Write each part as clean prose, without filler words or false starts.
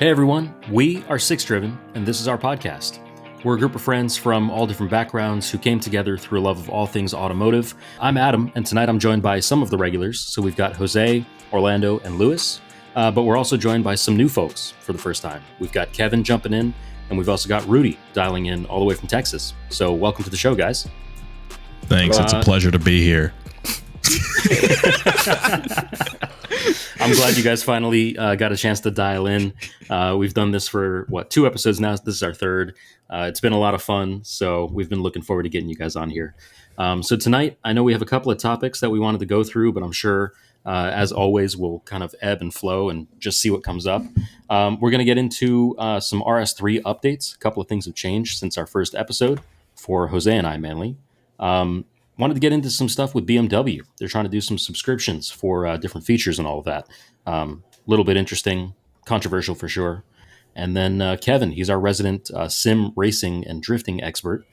Hey everyone, we are Six Driven, and this is our podcast. We're a group of friends from all different backgrounds who came together through a love of all things automotive. I'm Adam, and tonight I'm joined by some of the regulars. So we've got Jose, Orlando, and Lewis, but we're also joined by some new folks for the first time. We've got Kevin jumping in, and we've also got Rudy dialing in all the way from Texas. So welcome to the show, guys. Thanks, it's a pleasure to be here. I'm glad you guys finally got a chance to dial in. We've done this for, 2 episodes now? This is our third. It's been a lot of fun, so we've been looking forward to getting you guys on here. So tonight, I know we have a couple of topics that we wanted to go through, but I'm sure, as always, we'll kind of ebb and flow and just see what comes up. We're going to get into some RS3 updates. A couple of things have changed since our first episode, for Jose and I mainly. Wanted to get into some stuff with BMW. They're trying to do some subscriptions for different features and all of that. A little bit interesting, controversial for sure. And then Kevin, he's our resident sim racing and drifting expert.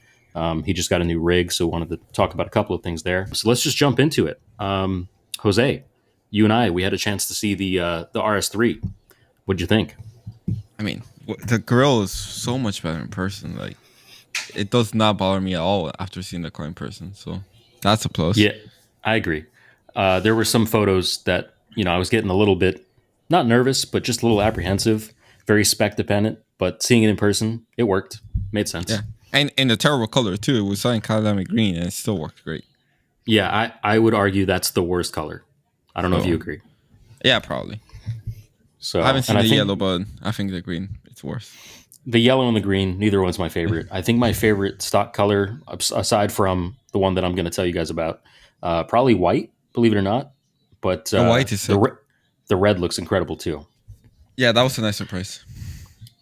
He just got a new rig, so wanted to talk about a couple of things there. So let's just jump into it. Jose, you and I, we had a chance to see the RS3. What'd you think? I mean, the grill is so much better in person. Like, it does not bother me at all after seeing the car in person. So that's a plus. Yeah, I agree. There were some photos that, I was getting a little bit, not nervous, but just a little apprehensive, very spec dependent. But seeing it in person, it worked. Made sense. Yeah. And in a terrible color, too. It was in Calamity Green, and it still worked great. Yeah, I would argue that's the worst color. I don't know if you agree. Yeah, probably. So I haven't seen the yellow, but I think the green, it's worse. The yellow and the green, neither one's my favorite. I think my favorite stock color, aside from the one that I'm going to tell you guys about, probably white, believe it or not. But the white is the red looks incredible too. Yeah, that was a nice surprise.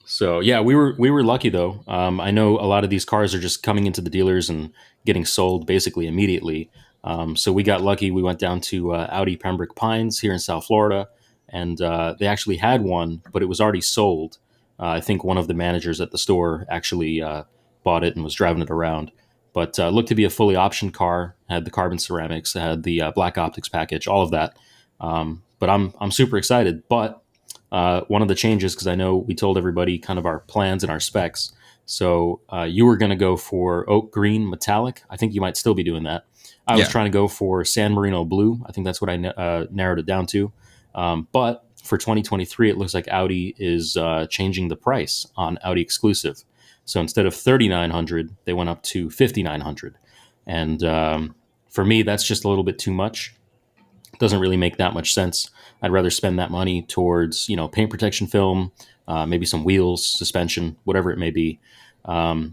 So yeah, we were lucky though. I know a lot of these cars are just coming into the dealers and getting sold basically immediately. So we got lucky. We went down to Audi Pembroke Pines here in South Florida, and they actually had one, but it was already sold. I think one of the managers at the store actually bought it and was driving it around. But looked to be a fully optioned car, had the carbon ceramics, had the black optics package, all of that. But I'm super excited. But one of the changes, because I know we told everybody kind of our plans and our specs. So you were going to go for oak green metallic. I think you might still be doing that. I was trying to go for San Marino blue. I think that's what I narrowed it down to. But for 2023, it looks like Audi is changing the price on Audi exclusive. So instead of $3,900, they went up to $5,900. And for me, that's just a little bit too much. It doesn't really make that much sense. I'd rather spend that money towards, paint protection film, maybe some wheels, suspension, whatever it may be.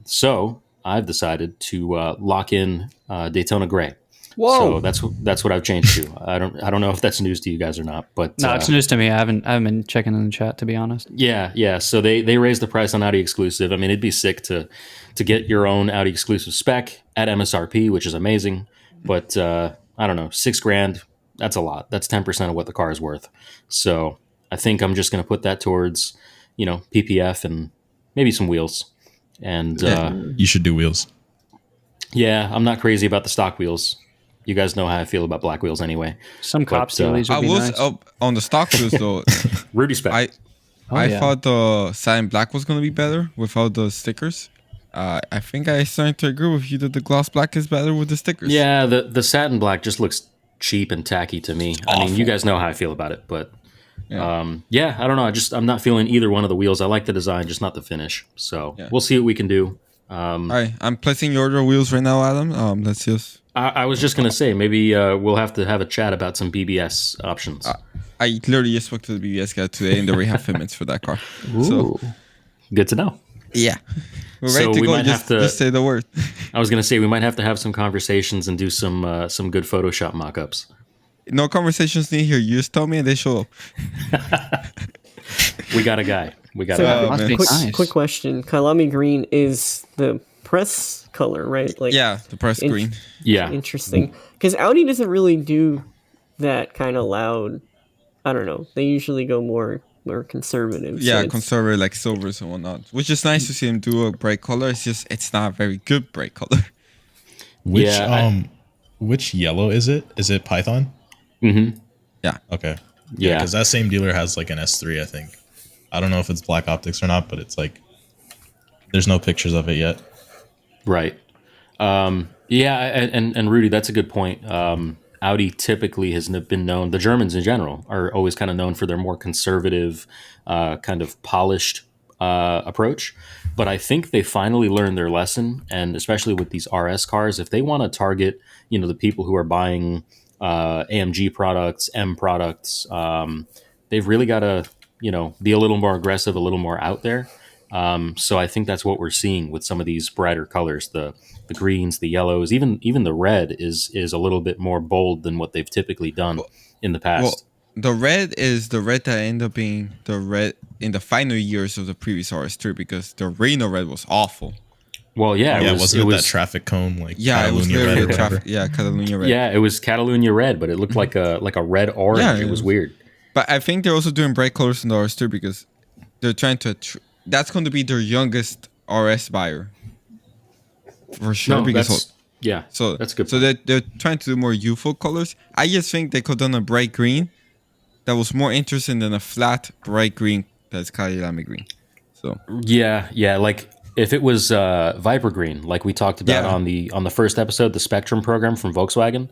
So I've decided to lock in Daytona Gray. Whoa! So that's what I've changed to. I don't know if that's news to you guys or not, but no, it's news to me. I haven't been checking in the chat, to be honest. Yeah. So they raised the price on Audi exclusive. I mean, it'd be sick to get your own Audi exclusive spec at MSRP, which is amazing. But I don't know, $6,000. That's a lot. That's 10% of what the car is worth. So I think I'm just going to put that towards, PPF and maybe some wheels. And you should do wheels. Yeah, I'm not crazy about the stock wheels. You guys know how I feel about black wheels anyway. Some cop steelies would be nice. On the stock wheels though. Rudy spec. I thought the satin black was going to be better without the stickers. I think I started to agree with you that the gloss black is better with the stickers. Yeah, the satin black just looks cheap and tacky to me. I mean, you guys know how I feel about it, but I don't know. I'm not feeling either one of the wheels. I like the design, just not the finish. So we'll see what we can do. All right, I'm placing your order wheels right now, Adam. Let's just. I was just going to say, maybe we'll have to have a chat about some BBS options. I literally just spoke to the BBS guy today, and they already have fitments for that car. Ooh. So, good to know. Yeah. We're ready to go. Just say the word. I was going to say, we might have to have some conversations and do some good Photoshop mock-ups. No conversations needed here. You just tell me and they show up. We got a guy. Quick question. Kailami green is the press color, right? Like, yeah, the press green. Yeah. Interesting. Because Audi doesn't really do that kind of loud. I don't know. They usually go more conservative. Yeah, conservative, like silvers and whatnot. Which is nice to see them do a bright color. It's just, it's not a very good bright color. Which yellow is it? Is it Python? Mm-hmm. Yeah. Okay. Yeah. Because that same dealer has like an S3, I think. I don't know if it's black optics or not, but it's like there's no pictures of it yet. Right. Yeah, and Rudy, that's a good point. Audi typically has been known. The Germans in general are always kind of known for their more conservative, kind of polished approach. But I think they finally learned their lesson, and especially with these RS cars, if they want to target, the people who are buying AMG products, M products, they've really got to, be a little more aggressive, a little more out there. So I think that's what we're seeing with some of these brighter colors, the greens, the yellows, even the red is a little bit more bold than what they've typically done in the past. Well, the red is the red that ended up being the red in the final years of the previous RS3 because the Reno red was awful. Well, yeah, it was that traffic cone like yeah, Catalunya it was literally red or traffic. Yeah, Catalunya red. Yeah, it was Catalunya red, but it looked like a red orange. Yeah, it was weird. But I think they're also doing bright colors in the RS3 because they're trying to. That's going to be their youngest RS buyer, for sure. No, because so that's good. So they're trying to do more youthful colors. I just think they could have done a bright green that was more interesting than a flat bright green that's Kalilami green. So yeah, like if it was Viper green, like we talked about on the first episode, the Spectrum program from Volkswagen.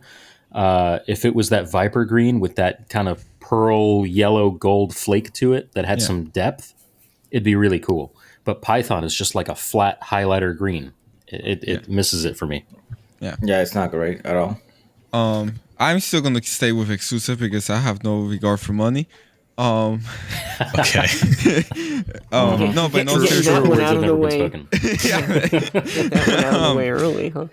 If it was that Viper green with that kind of pearl yellow gold flake to it that had some depth, it'd be really cool. But Python is just like a flat highlighter green. It misses it for me. Yeah, it's not great at all. I'm still gonna stay with exclusive because I have no regard for money. Okay. No, but no, Get seriously. that one out of the way. Spoken. Get that one out of the way early, huh?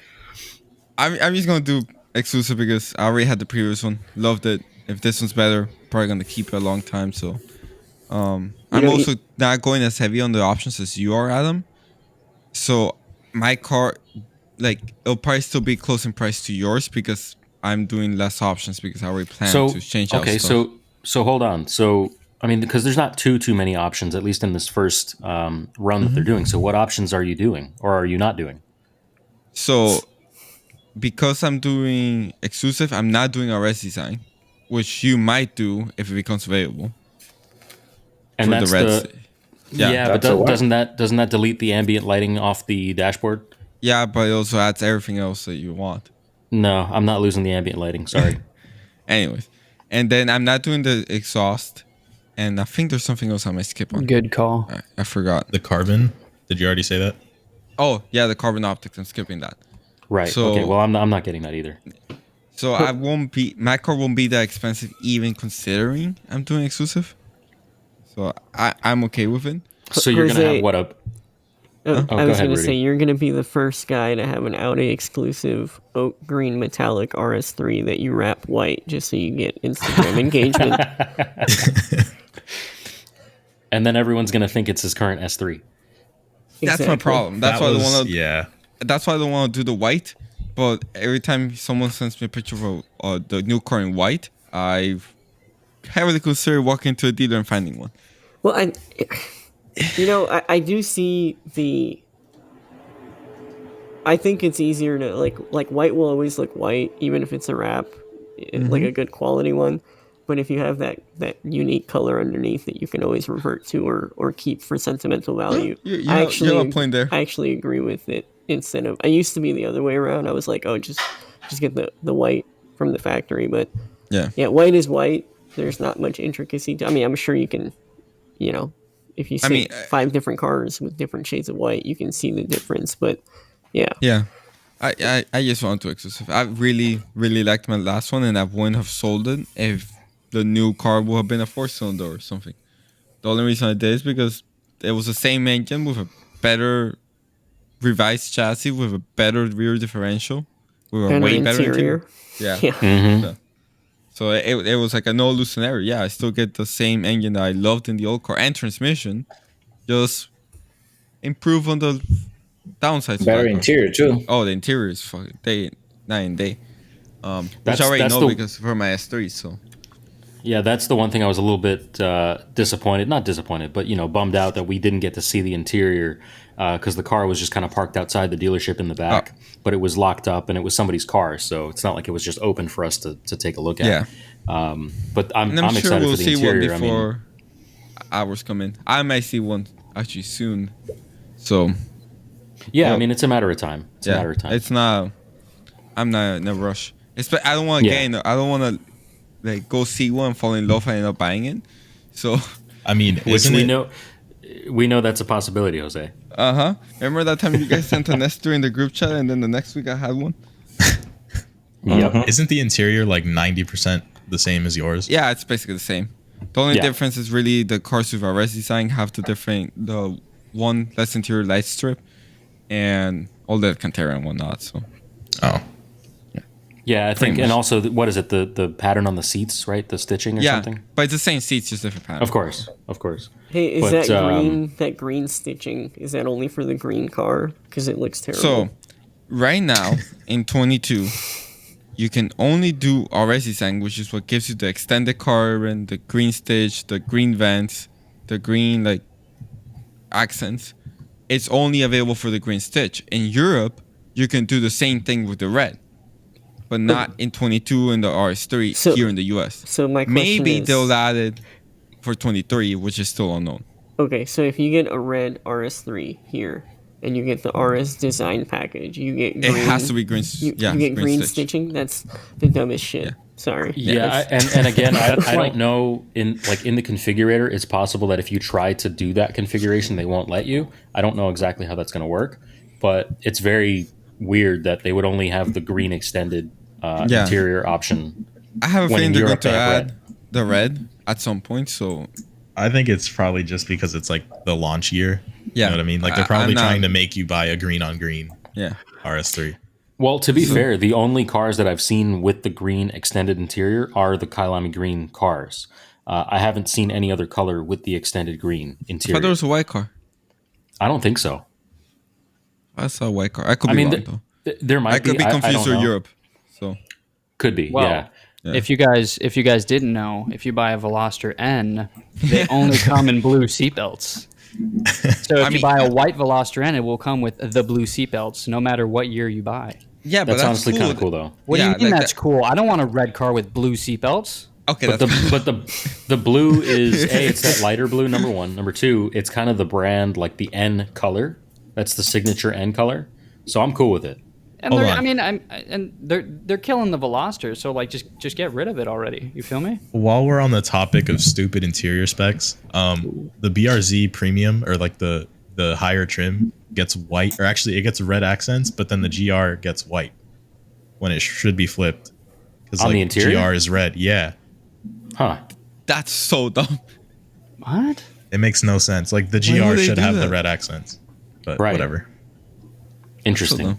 I'm just gonna do exclusive because I already had the previous one. Loved it. If this one's better, probably gonna keep it a long time. So, I'm also not going as heavy on the options as you are, Adam. So my car, like, it'll probably still be close in price to yours because I'm doing less options because I already plan to change out stuff. So hold on. So I mean, because there's not too many options, at least in this first run that they're doing. So what options are you doing, or are you not doing? So because I'm doing exclusive, I'm not doing RS design, which you might do if it becomes available. And that's but doesn't that delete the ambient lighting off the dashboard? Yeah, but it also adds everything else that you want. No, I'm not losing the ambient lighting. Sorry. Anyways, and then I'm not doing the exhaust, and I think there's something else I might skip on. Good call. I forgot. The carbon. Did you already say that? Oh yeah, the carbon optics. I'm skipping that. Right. So, okay. Well, I'm not getting that either. So my car won't be that expensive, even considering I'm doing exclusive. So I'm okay with it. So you're gonna have what I was going to say, you're going to be the first guy to have an Audi exclusive oak green metallic RS3 that you wrap white just so you get Instagram engagement. And then everyone's going to think it's his current S3. That's my problem. That's why I don't want to. Yeah. That's why I don't want to do the white. But every time someone sends me a picture of the new car in white, I heavily consider walking to a dealer and finding one. Well, I do see I think it's easier to like white will always look white even if it's a wrap, like a good quality one. But if you have that unique color underneath that you can always revert to or keep for sentimental value, you're not playing there. I actually agree with it. Instead of, I used to be the other way around. I was like, oh, just get the white from the factory. But yeah, white is white. There's not much intricacy. I'm sure you can, if you see 5 different cars with different shades of white, you can see the difference. But yeah. I just want to exclusive. I really, really liked my last one, and I wouldn't have sold it if the new car would have been a 4-cylinder or something. The only reason I did is because it was the same engine with a better revised chassis, with a better rear differential, with a way better interior. Yeah. Mm-hmm. So it was like a no lose scenario. Yeah, I still get the same engine that I loved in the old car and transmission, just improve on the downsides. Better interior too. Oh, the interior is fucking night and day. Which That's I already know the, because for my S3. So yeah, that's the one thing I was a little bit disappointed. Not disappointed, but bummed out that we didn't get to see the interior because the car was just kind of parked outside the dealership in the back, but it was locked up and it was somebody's car, so it's not like it was just open for us to take a look at. yeah, but I'm sure excited we'll for the see interior. one before. hours coming. I might see one actually soon. So yeah, I mean, it's a matter of time. It's a matter of time. It's not. I'm not in a rush. I don't want to get in. I don't want to like go see one, fall in love, and end up buying it. So I mean, which we know that's a possibility, Jose. Remember that time you guys sent an Esther in the group chat, and then the next week I had one. Yep. Isn't the interior like 90% the same as yours? Yeah, it's basically the same. The only difference is really the cars with RS design have the one less interior light strip, and all the Cantera and whatnot. So. Oh. Yeah, I think, and also, what is it? The pattern on the seats, right? The stitching or something. But it's the same seats, just different pattern. Of course. Hey, is that green stitching? Is that only for the green car? Because it looks terrible. So, right now in 22, you can only do RS design, which is what gives you the extended car and the green stitch, the green vents, the green accents. It's only available for the green stitch. In Europe, you can do the same thing with the red. But not in 22 and the RS3 here in the US. So my question maybe is, they'll add it for 23, which is still unknown. Okay, so if you get a red RS3 here, and you get the RS design package, you get green. It has to be green. You get green stitching. That's the dumbest shit. Yeah. Sorry. Yeah, and again, I don't know in the configurator. It's possible that if you try to do that configuration, they won't let you. I don't know exactly how that's going to work, but it's very weird that they would only have the green extended interior option. I have a feeling they're going to add the red at some point. So I think it's probably just because it's like the launch year. Yeah. You know what I mean? Like they're probably trying to make you buy a green on green. Yeah. RS3. Well, to be fair, the only cars that I've seen with the green extended interior are the Kailami green cars. I haven't seen any other color with the extended green interior. I thought there was a white car. I don't think so. I saw a white car. I could be wrong, though. There might be. I could be confused with Europe. So could be. Well, yeah. If you guys didn't know, if you buy a Veloster N, they only come in blue seatbelts. So if you buy a white Veloster N, it will come with the blue seatbelts, no matter what year you buy. Yeah, but that's honestly cool. kind of cool, though. What do you mean that's cool? I don't want a red car with blue seatbelts. Okay, but the blue is it's that lighter blue. Number one, number two, it's kind of the brand, like the N color. That's the signature N color. So I'm cool with it. And they're killing the Veloster, so like just get rid of it already. You feel me? While we're on the topic of stupid interior specs, the BRZ premium or like the higher trim gets white, or actually it gets red accents, but then the GR gets white when it should be flipped. Because like the interior? GR is red, yeah. Huh. That's so dumb. What? It makes no sense. Like the GR should have the red accents, but whatever. Interesting.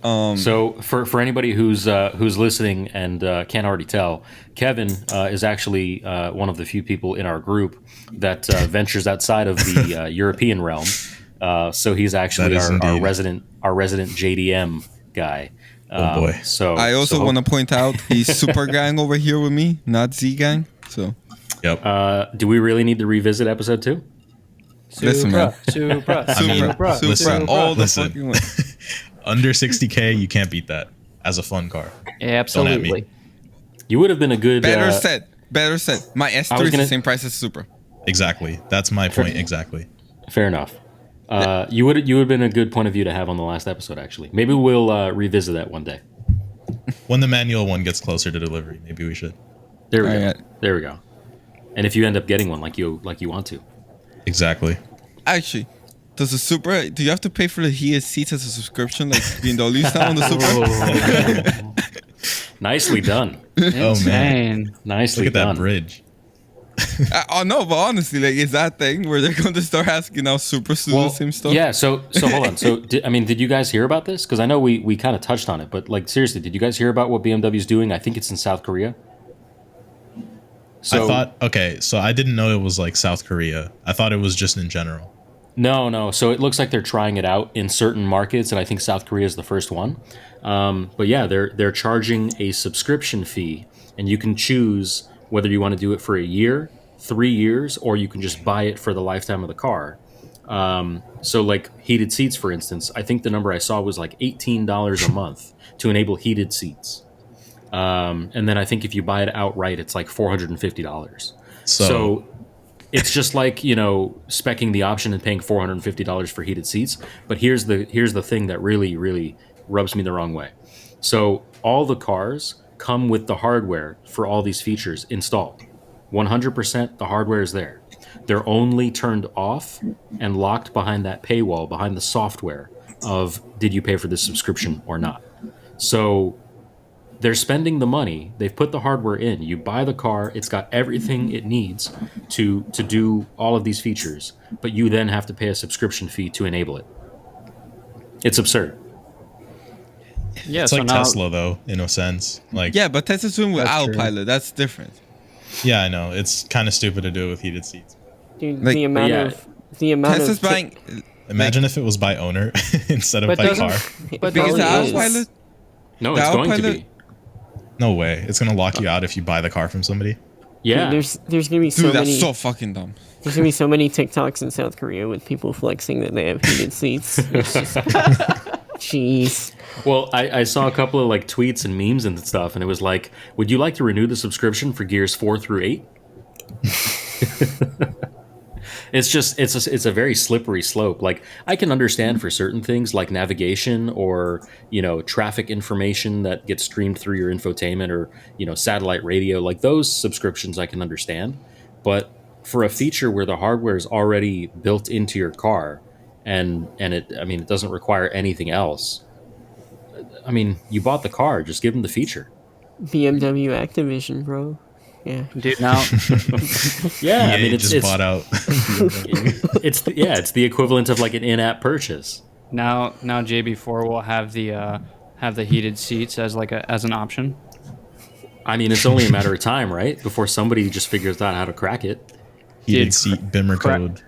So for anybody who's listening and can't already tell, Kevin is actually one of the few people in our group that ventures outside of the European realm. So he's actually our resident JDM guy. Oh boy! So I also want to point out he's Super Gang over here with me, not Z Gang. So yep. Do we really need to revisit episode 2? Listen, man. Supra, all the fucking way. Under 60K, you can't beat that as a fun car. Absolutely. You would have been a good... Better set. My S3 is the same price as Supra. Exactly. That's my point. Exactly. Fair enough. You would have been a good point of view to have on the last episode, actually. Maybe we'll revisit that one day. When the manual one gets closer to delivery, maybe we should. There we go. There we go. And if you end up getting one like you want to. Exactly. Actually... Does the Supra? Do you have to pay for the heated seats as a subscription, like BMW's now on the Supra? Nicely done. Oh man, nicely Look at done. that bridge. Oh no, but honestly, like, is that thing where they're going to start asking now Supras to do the same stuff? Yeah. So hold on. So did you guys hear about this? Because I know we kind of touched on it, but like seriously, did you guys hear about what BMW's doing? I think it's in South Korea. So I didn't know it was like South Korea. I thought it was just in general. No. So it looks like they're trying it out in certain markets, and I think South Korea is the first one. But yeah, they're charging a subscription fee, and you can choose whether you want to do it for a year, 3 years, or you can just buy it for the lifetime of the car. So like heated seats, for instance, I think the number I saw was like $18 a month to enable heated seats. And then I think if you buy it outright, it's like $450. So It's just like, speccing the option and paying $450 for heated seats. But here's the thing that really, really rubs me the wrong way. So all the cars come with the hardware for all these features installed. 100% the hardware is there. They're only turned off and locked behind that paywall, behind the software of did you pay for this subscription or not. So they're spending the money. They've put the hardware in. You buy the car. It's got everything it needs to do all of these features. But you then have to pay a subscription fee to enable it. It's absurd. Yeah, it's like Tesla, though, in a sense. Yeah, but Tesla's doing with Autopilot. That's different. Yeah, I know. It's kind of stupid to do with heated seats. Dude, the amount of Tesla's buying. Imagine if it was by owner instead of by car. But because the Autopilot. No, it's going to be. No way. It's going to lock you out if you buy the car from somebody. Yeah. Dude, there's going to be so many. That's so fucking dumb. There's going to be so many TikToks in South Korea with people flexing that they have heated seats. It's just, jeez. Well, I saw a couple of tweets and memes and stuff, and it was like, would you like to renew the subscription for Gears 4 through 8? It's a very slippery slope. I can understand for certain things like navigation or, traffic information that gets streamed through your infotainment or, satellite radio, those subscriptions I can understand. But for a feature where the hardware is already built into your car and it doesn't require anything else. You bought the car, just give them the feature. BMW Activision, bro. Yeah, dude. Now, yeah, it's bought out. It's the equivalent of an in-app purchase. Now JB4 will have the heated seats as as an option. It's only a matter of time, right? Before somebody just figures out how to crack it. Heated seat Bimmer code.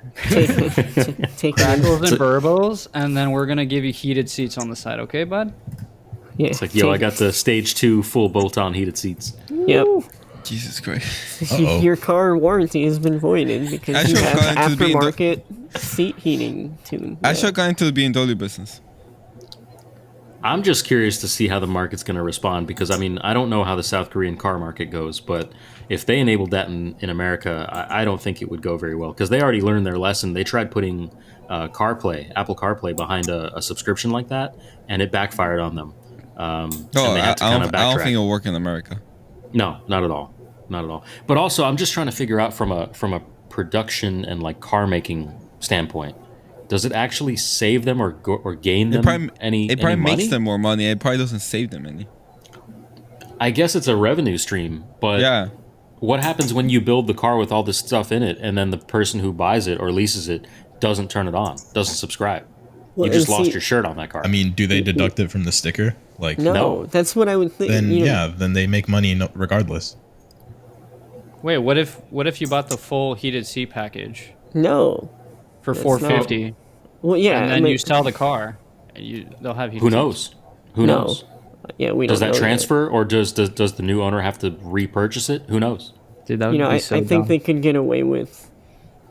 Take crackles and burbles, and then we're gonna give you heated seats on the side, okay, bud? Yeah. It's I got the stage 2 full bolt-on heated seats. Yep. Jesus Christ. Your car warranty has been voided because you have aftermarket seat heating tune. I should have gone into the BMW business. I'm just curious to see how the market's going to respond because, I don't know how the South Korean car market goes, but if they enabled that in America, I don't think it would go very well because they already learned their lesson. They tried putting Apple CarPlay behind a subscription like that, and it backfired on them. I don't think it'll work in America. No, not at all. Not at all. But also, I'm just trying to figure out from a production and car making standpoint, does it actually save them or gain them any It probably money? makes them more money. It probably doesn't save them any. I guess it's a revenue stream, but yeah. What happens when you build the car with all this stuff in it and then the person who buys it or leases it doesn't turn it on, doesn't subscribe? Well, you just lost your shirt on that car. Do they deduct it from the sticker? No, that's what I would think. Then then they make money regardless. Wait, what if you bought the full heated seat package? No. For $450. Well, yeah, and then you sell the car, and they'll have heated Who knows? seats. Who knows? Yeah, we does don't that know transfer, yet. or does the new owner have to repurchase it? Who knows? Dude, that would be so I think dumb. they could get away with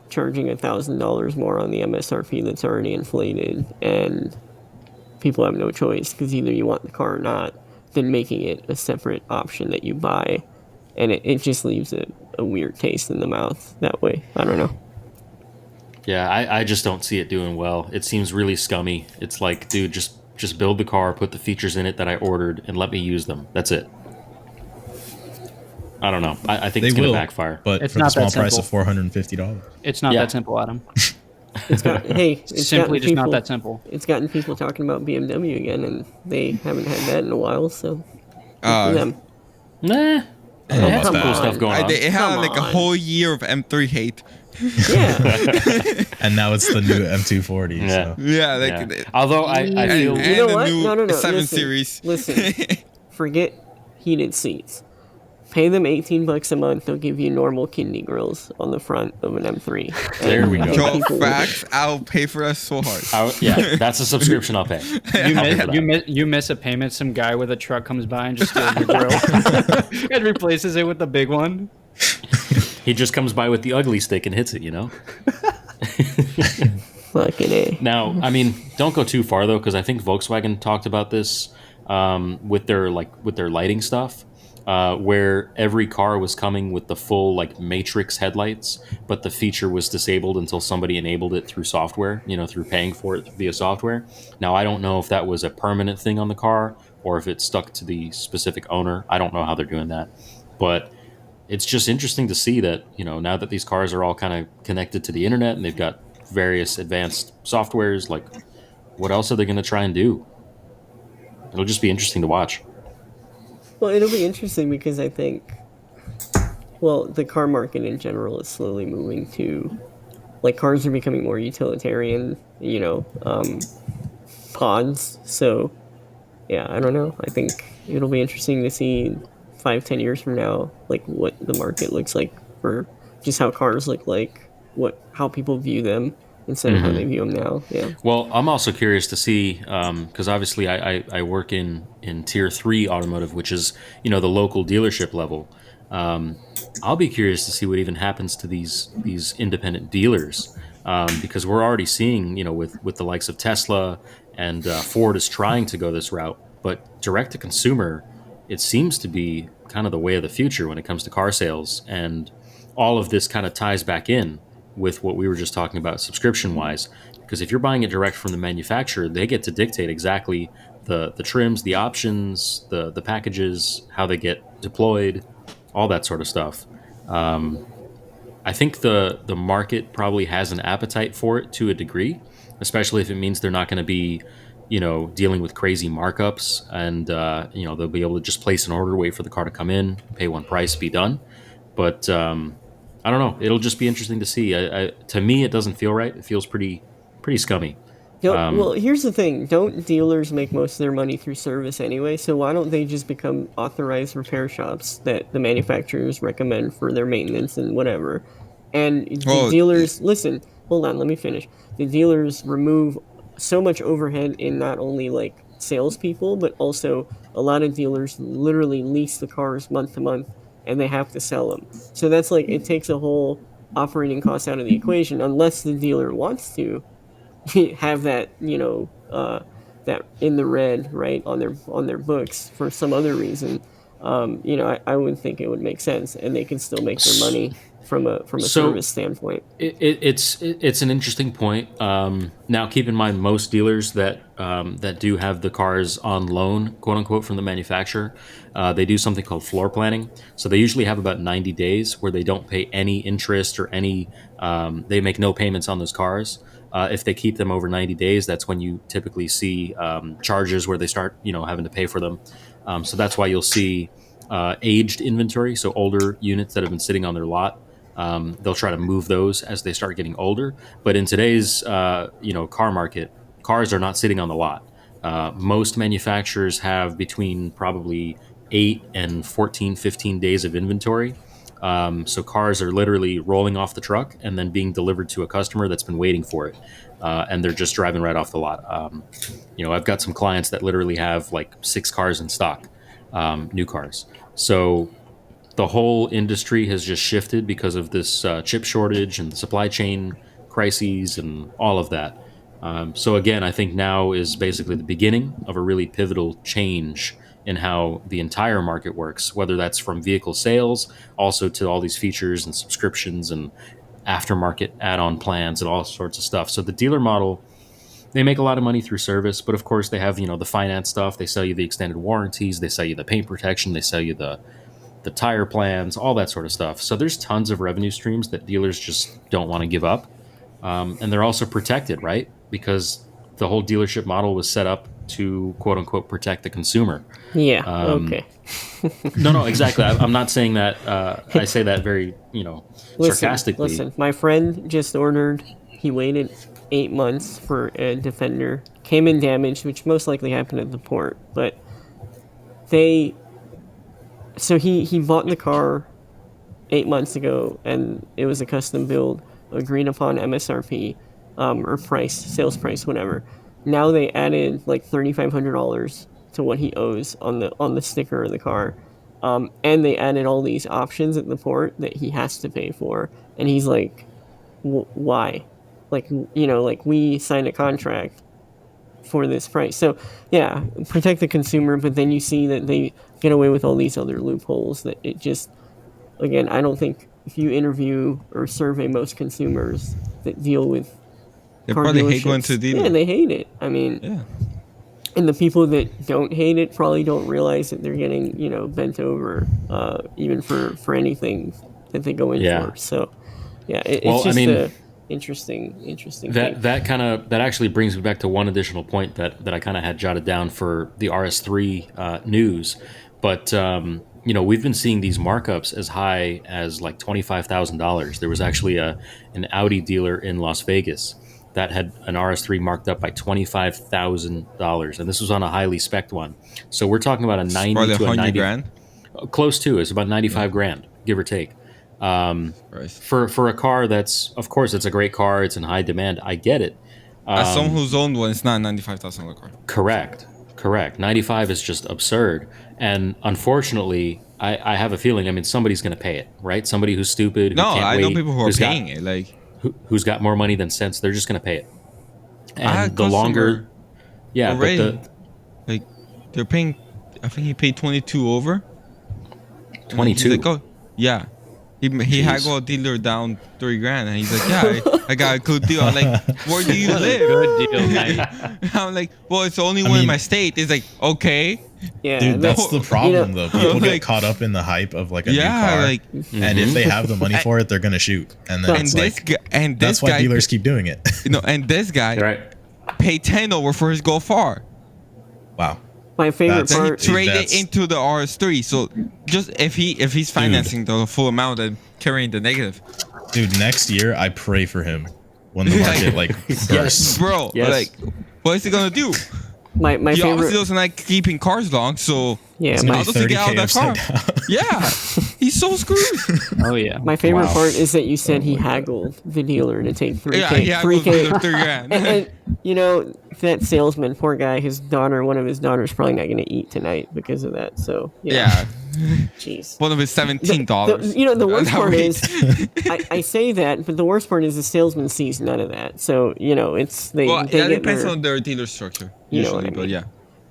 charging $1,000 more on the MSRP that's already inflated, and people have no choice because either you want the car or not, than making it a separate option that you buy, and it just leaves a weird taste in the mouth that way. I don't know. Yeah, I just don't see it doing well. It seems really scummy. It's like, dude, just build the car, put the features in it that I ordered, and let me use them. That's it. I don't know. I think it's going to backfire. But it's for the small price of $450. It's not that simple, Adam. It's simply just not that simple. It's gotten people talking about BMW again, and they haven't had that in a while, so for them. Nah. I don't know about that. Cool stuff going on. It had a whole year of M3 hate. Yeah. And now it's the new M240. Yeah. So. Yeah. Although I feel... You know what? No. 7 listen, Series. Listen. Forget heated seats. Pay them $18 a month. They'll give you normal kidney grills on the front of an M3. There we go. Yo, facts. I'll pay for that so hard. That's a subscription I'll pay. You miss a payment. Some guy with a truck comes by and just steals your grill and replaces it with the big one. He just comes by with the ugly stick and hits it, Fucking A. Now, don't go too far though, because I think Volkswagen talked about this with their lighting stuff. where every car was coming with the full like matrix headlights, but the feature was disabled until somebody enabled it through software, through paying for it via software. Now, I don't know if that was a permanent thing on the car or if it stuck to the specific owner. I don't know how they're doing that, but it's just interesting to see that, now that these cars are all kind of connected to the internet and they've got various advanced softwares, like what else are they going to try and do? It'll just be interesting to watch. Well, it'll be interesting because I think, well, the car market in general is slowly moving to, like, cars are becoming more utilitarian, pods. So, yeah, I don't know. I think it'll be interesting to see 5-10 years from now, like, what the market looks like for just how cars look like, how people view them instead of how they view them now. Yeah. Well, I'm also curious to see, because obviously I work in tier 3 automotive, which is, the local dealership level. I'll be curious to see what even happens to these independent dealers, because we're already seeing, with the likes of Tesla and Ford is trying to go this route, but direct to consumer, it seems to be kind of the way of the future when it comes to car sales, and all of this kind of ties back in with what we were just talking about subscription wise, because if you're buying it direct from the manufacturer, they get to dictate exactly the trims, the options, the packages, how they get deployed, all that sort of stuff. I think the market probably has an appetite for it to a degree, especially if it means they're not going to be, dealing with crazy markups, and they'll be able to just place an order, wait for the car to come in, pay one price, be done. But I don't know. It'll just be interesting to see. To me, it doesn't feel right. It feels pretty scummy. Well, here's the thing. Don't dealers make most of their money through service anyway? So why don't they just become authorized repair shops that the manufacturers recommend for their maintenance and whatever? And the dealers, listen, hold on, let me finish. The dealers remove so much overhead in not only like salespeople, but also a lot of dealers literally lease the cars month to month and they have to sell them. So that's like, it takes a whole operating cost out of the equation unless the dealer wants to have that, that in the red, right, on their books for some other reason. I would think it would make sense, and they can still make their money from a service standpoint. It's an interesting point. Now, keep in mind, most dealers that do have the cars on loan, quote unquote, from the manufacturer, they do something called floor planning. So they usually have about 90 days where they don't pay any interest or any. They make no payments on those cars. If they keep them over 90 days, that's when you typically see charges where they start, having to pay for them. So that's why you'll see aged inventory, so older units that have been sitting on their lot. They'll try to move those as they start getting older. But in today's, car market, cars are not sitting on the lot. Most manufacturers have between probably 8 and 14, 15 days of inventory. So cars are literally rolling off the truck and then being delivered to a customer that's been waiting for it. And they're just driving right off the lot. I've got some clients that literally have like 6 cars in stock, new cars. So the whole industry has just shifted because of this chip shortage and the supply chain crises and all of that. So again, I think now is basically the beginning of a really pivotal change in how the entire market works, whether that's from vehicle sales, also to all these features and subscriptions and aftermarket add-on plans and all sorts of stuff. So the dealer model, they make a lot of money through service, but of course they have, the finance stuff. They sell you the extended warranties, they sell you the paint protection, they sell you the tire plans, all that sort of stuff. So there's tons of revenue streams that dealers just don't want to give up. And they're also protected, right? Because the whole dealership model was set up to, quote unquote, protect the consumer. Yeah. Okay. No, exactly. I'm not saying that. I say that very, sarcastically. Listen, my friend just ordered. He waited 8 months for a Defender. Came in damaged, which most likely happened at the port. But so he bought the car 8 months ago, and it was a custom build, agreed upon MSRP, or price, sales price, whatever. Now they added like $3,500 to what he owes on the sticker of the car, and they added all these options at the port that he has to pay for, and he's like, why? Like, like we signed a contract for this price. So yeah, protect the consumer, but then you see that they get away with all these other loopholes that it just, again, I don't think if you interview or survey most consumers that deal with They car probably hate dealerships, going to the dealer. yeah, they hate it. I mean, Yeah. and the people that don't hate it probably don't realize that they're getting, bent over, even for anything that they go in for. So, yeah, it's just a interesting thing. That actually brings me back to one additional point that I kind of had jotted down for the RS3 news. But we've been seeing these markups as high as like $25,000. There was actually an Audi dealer in Las Vegas that had an RS3 marked up by $25,000, and this was on a highly spec'd one. So we're talking about a 90 to a 90 grand. Close to. It's about 95 grand, give or take. For a car that's, of course, it's a great car. It's in high demand. I get it. As someone who's owned one, it's not a $95,000 car. Correct. 95 is just absurd. And unfortunately, I have a feeling, somebody's going to pay it, right? Somebody who's stupid. Who can't I know wait, people who are paying it. Like, who's got more money than sense, they're just going to pay it. And the longer, already, but they're paying. I think he paid 22 over. 22. Like, oh, yeah. He had got a dealer down $3,000, and he's like, yeah, I got a good deal. I'm like, where do you live? Good deal, mate. I'm like, well, it's the only one in my state. It's like, okay. Yeah, dude, that's the problem though. People get like, caught up in the hype of like a new car, and if they have the money for it, they're gonna shoot. And then it's that's why dealers keep doing it. And this guy paid 10 over for his Golf R. Wow. My favorite part. He traded into the RS3. So just if he's financing the full amount and carrying the negative. Dude, next year I pray for him when the market bursts. Yes, bro. Yes. Like, what is he gonna do? My he favorite. obviously doesn't like keeping cars long, so yeah, how does he get out of that car? Yeah, he's so screwed. Oh yeah. My favorite part is that you said he haggled the dealer to take $3,000. Yeah, he haggled $3,000. and that salesman, poor guy, one of his daughters, probably not going to eat tonight because of that. So yeah. Jeez. One of his $17. The worst part is, I say that, but the worst part is the salesman sees none of that. So it's they. Well, they that depends on their dealer structure. Usually, but yeah.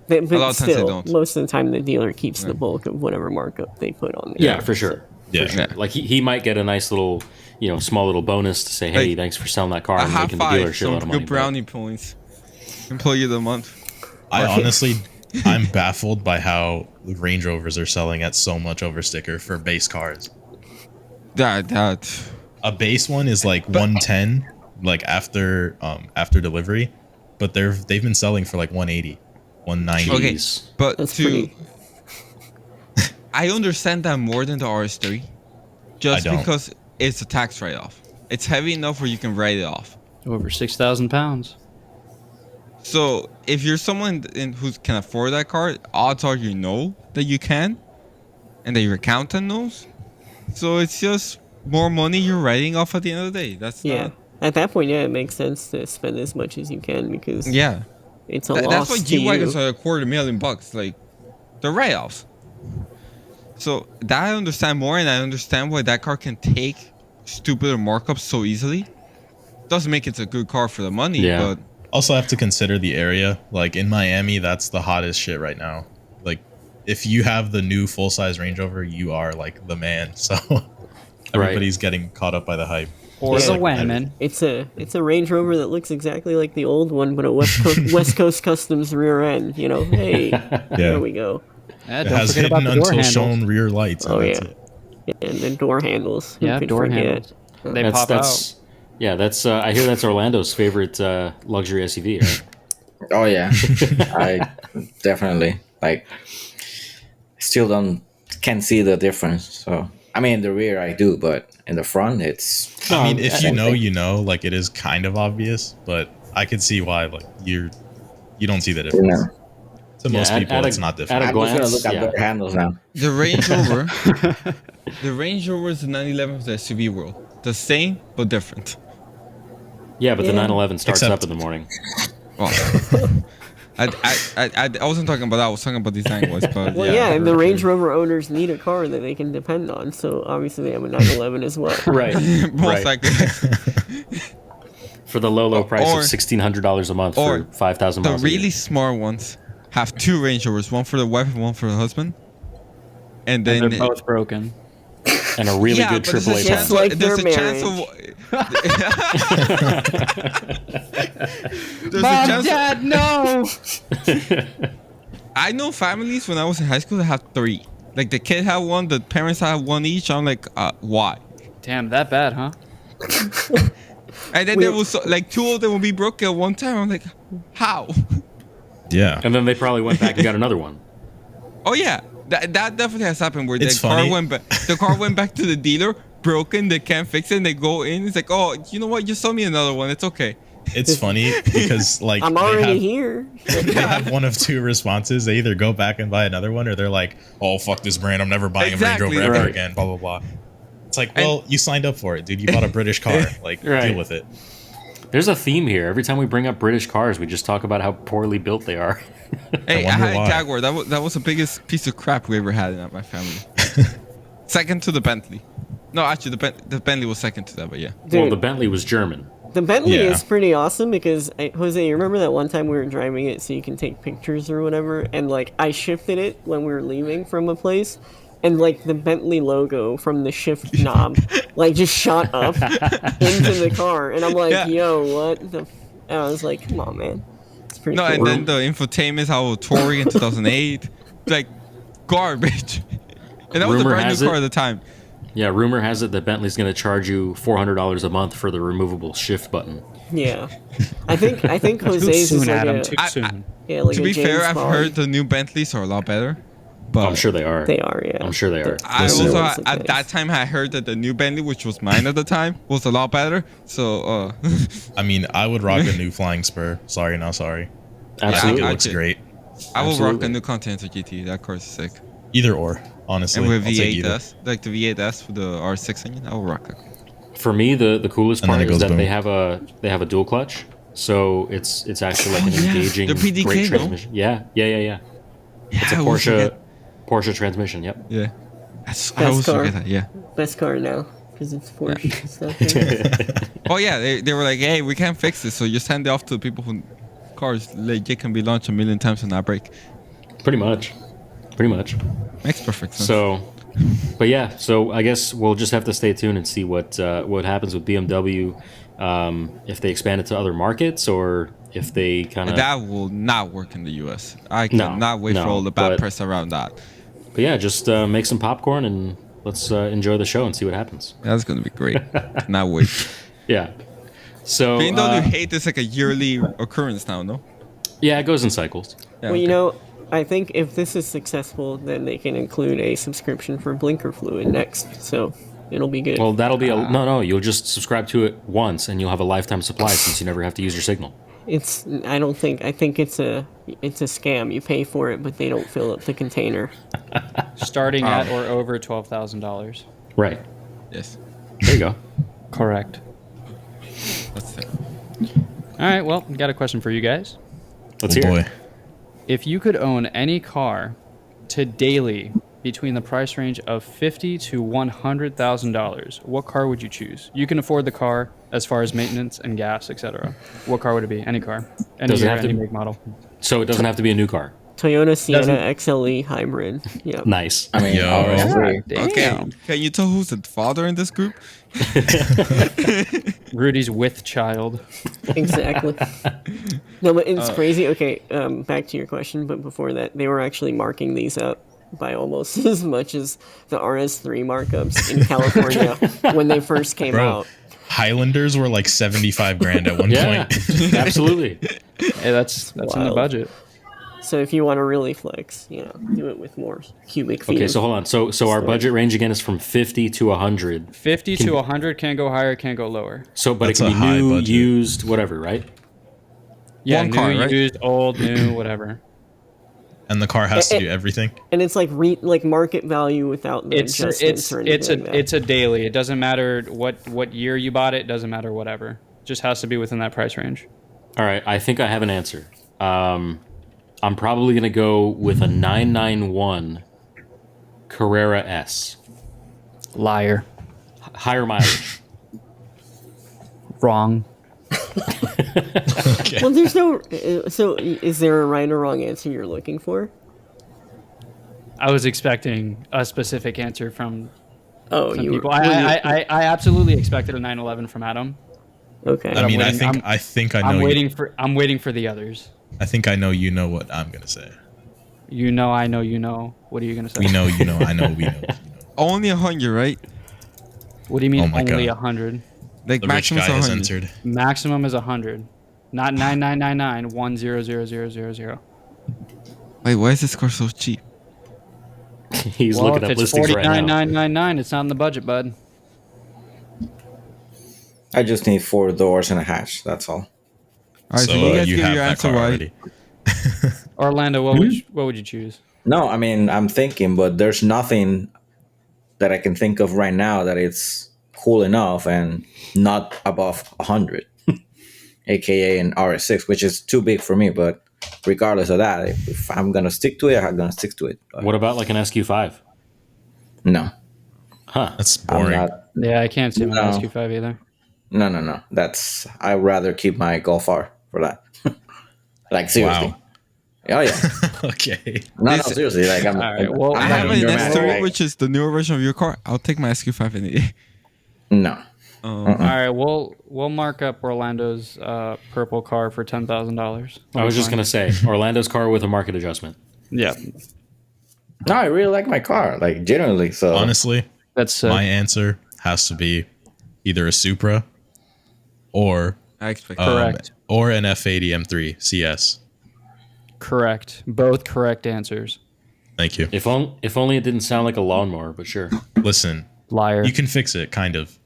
But a lot of times they don't. Most of the time, the dealer keeps the bulk of whatever markup they put on there. Yeah, for sure. Yeah. For sure. Like he might get a nice little, small little bonus to say, hey, thanks for selling that car and making the dealer a shitload of money. Good brownie points. Employee of the month. I'm baffled by how Range Rovers are selling at so much over sticker for base cars. That a base one is like 110, like after delivery, but they've been selling for like 180, 190. Okay, but I understand that more than the RS3, just because it's a tax write-off. It's heavy enough where you can write it off. Over 6,000 pounds. So if you're someone who can afford that car, odds are you know that you can, and that your accountant knows. So it's just more money you're writing off at the end of the day. That's not... At that point, it makes sense to spend as much as you can because it's a loss. That's why G-Wagons are $250,000. Like, they're write-offs. So that I understand more, and I understand why that car can take stupider markups so easily. Doesn't make it a good car for the money, but also have to consider the area. Like in Miami, that's the hottest shit right now. Like if you have the new full-size Range Rover, you are like the man. So everybody's getting caught up by the hype. Or the women. It's a Range Rover that looks exactly like the old one, but a West Coast Customs rear end. Hey, there we go. It has hidden until shown rear lights. Oh yeah, and the door handles. Yeah, door handles. They pop out. Yeah, that's. I hear that's Orlando's favorite luxury SUV. Right? Oh yeah, I definitely Still can't see the difference. So in the rear I do, but in the front it's. If you know, like it is kind of obvious, but I could see why you don't see the difference. No. To most people, it's not different. I'm just gonna look at door handles now. The Range Rover, the Range Rover is the 911 of the SUV world. The same but different. Yeah, but the 911 starts up in the morning. Well, I wasn't talking about that. I was talking about design wise. But and the Range Rover owners need a car that they can depend on. So obviously they have a 911 as well. Right. Most likely. For the low price of $1,600 a month or for 5,000 the miles. really smart ones have two Range Rovers, one for the wife and one for the husband, and then And they're both broken. And a really good but there's a AAA chance. panel. like There's their a chance of. There's a Mom, chance. Dad, no. I know families when I was in high school that had three. Like the kid had one, the parents had one each. I'm like, why? Damn, that bad, huh? And then there was like two of them would be broken at one time. I'm like, how? Yeah. And then they probably went back and got another one. Oh yeah, that definitely has happened where It's the car funny. went back. The car went back to the dealer, broken. They can't fix it. And they go in. It's like, oh, you know what? Just sell me another one. It's okay. It's funny because like I'm already here. they have one of two responses. They either go back and buy another one, or they're like, "Oh fuck this brand! I'm never buying Exactly, a Range Rover ever right. again." Blah blah blah. It's like, well, you signed up for it, dude. You bought a British car. Like, Right. deal with it. There's a theme here. Every time we bring up British cars, we just talk about how poorly built they are. Hey, I wonder had a why. Jaguar. That was the biggest piece of crap we ever had in my family. Second to the Bentley. No, actually, the Bentley was second to that, but yeah. Dude, Well, the Bentley was German. the Bentley Yeah. is pretty awesome because Jose, you remember that one time we were driving it so you can take pictures or whatever, and like I shifted it when we were leaving from a place, and like the Bentley logo from the shift knob like just shot up into the car, and I'm like, Yeah. yo, what the? And I was like, come on, man, it's pretty. No, cool. and then the infotainment, how Tory in 2008, like garbage. And that was a Rumor brand has new it- car at the time. Yeah, rumor has it that Bentley's going to charge you $400 a month for the removable shift button. Yeah, I think Too Jose's is soon, like Adam. a, Too I- soon. yeah, like To a be James fair, I've Bond. heard the new Bentleys are a lot better. But I'm sure they are. They are, yeah. I'm sure they are. I Listen. also, Those are at nice. that time, I heard that the new Bentley, which was mine at the time, was a lot better. So, I mean, I would rock a new Flying Spur. Sorry, not sorry. Absolutely. It I looks did. great. I will rock Absolutely. a new Continental GT. That car is sick. Either or, honestly. And with I'll take either. V8S, like the V8S with the R6 engine, I will rock that. For me, the coolest And then part it is goes that they boom. have a dual clutch, so it's actually like an Oh, yeah. engaging, They're PDK, great no? transmission. Yeah. It's a I always Porsche transmission. Yep. Yeah. I Best always car. forget that, yeah. Best car now because it's Porsche and stuff. Yeah. Oh, yeah, they were like, hey, we can't fix this, so just hand it off to the people who cars legit can be launched a million times and not break. Pretty much. Makes perfect sense. So, but yeah, so I guess we'll just have to stay tuned and see what happens with BMW, if they expand it to other markets or if they kind of. that will not work in the US. I No, cannot wait for no, all the bad but- press around that. But yeah, just make some popcorn and let's enjoy the show and see what happens. That's going to be great. Cannot wait. Yeah. So BMW hate is like a yearly occurrence now, no? yeah, it goes in cycles. Yeah, Well, you okay. know, I think if this is successful, then they can include a subscription for blinker fluid next, so it'll be good. Well, that'll be no. You'll just subscribe to it once, and you'll have a lifetime supply since you never have to use your signal. I think it's a scam. You pay for it, but they don't fill up the container. Starting at or over $12,000. Right. Yes. There you go. Correct. That's it. All right, well, got a question for you guys. Let's Oh hear boy. it. If you could own any car to daily between the price range of $50,000 to $100,000, what car would you choose? You can afford the car as far as maintenance and gas, etc. What car would it be? Any car. Any Does it year, have to any be- make model. So it doesn't have to be a new car. Toyota Sienna XLE hybrid. Yeah. Nice. I mean, Yo. RS3. Damn. Okay. Can you tell who's the father in this group? Rudy's with child. Exactly. No, but it's crazy. Okay, back to your question, but before that, they were actually marking these up by almost as much as the RS3 markups in California when they first came Bro, out. Highlanders were like 75 grand at one Yeah, point. absolutely. Hey, that's in the Wild. budget. So if you want to really flex, do it with more cubic feet. Okay, so hold on. So our budget range again is from 50 to 100. 50 to 100 can't go higher, can't go lower. So, but That's it can a be high new, budget. used, whatever, right? Yeah, One new, car, right? used, old, new, whatever. And the car has to do everything. and it's like market value without the adjustments or anything like that. It's a daily. It doesn't matter what year you bought it. It doesn't matter whatever. Just has to be within that price range. All right, I think I have an answer. I'm probably going to go with a 991 Carrera S. Liar. Higher mileage. Wrong. Okay. Well, there's no. So, is there a right or wrong answer you're looking for? I was expecting a specific answer from Oh, some you people. were. I absolutely expected a 911 from Adam. Okay. I mean, waiting- I think I know. I'm waiting for the others. I think I know. You know what I'm gonna say. You know, I know, you know. What are you gonna say? We know. You know. I know. We know. You know. Only 100, right? What do you mean Oh my only God. 100? Like The rich maximum guy has 100. entered. Maximum is 100, not 9999 100000. Wait, why is this car so cheap? He's Well, looking if up it's listings right now. 49999, it's not in the budget, bud. I just need 4 doors and a hatch. That's all. All right, so, So you guys you give have your that answer car right. already. Orlando, what would you choose? No, I mean, I'm thinking, but there's nothing that I can think of right now that it's cool enough and not above 100, aka an RS6, which is too big for me. But regardless of that, if I'm gonna stick to it, I'm gonna stick to it. But What about like an SQ5? no, Huh. That's I'm boring. not. Yeah, I can't see an No. SQ5 either. No. I'd rather keep my Golf R for that. Like seriously. Wow. Oh yeah. Okay. No, seriously. Like I'm. All right, well, I I'm have not an your man, S3, right? which is the newer version of your car. I'll take my SQ5 any day. No. All right, we'll mark up Orlando's purple car for $10,000. I was just gonna say Orlando's car with a market adjustment. Yeah, No, I really like my car. Like genuinely. So Honestly, that's my answer has to be either a Supra or I expect Correct. or an F80 M3 CS. correct. Both correct answers. Thank you. If only it didn't sound like a lawnmower, but sure. Listen, Liar. you can fix it, kind of,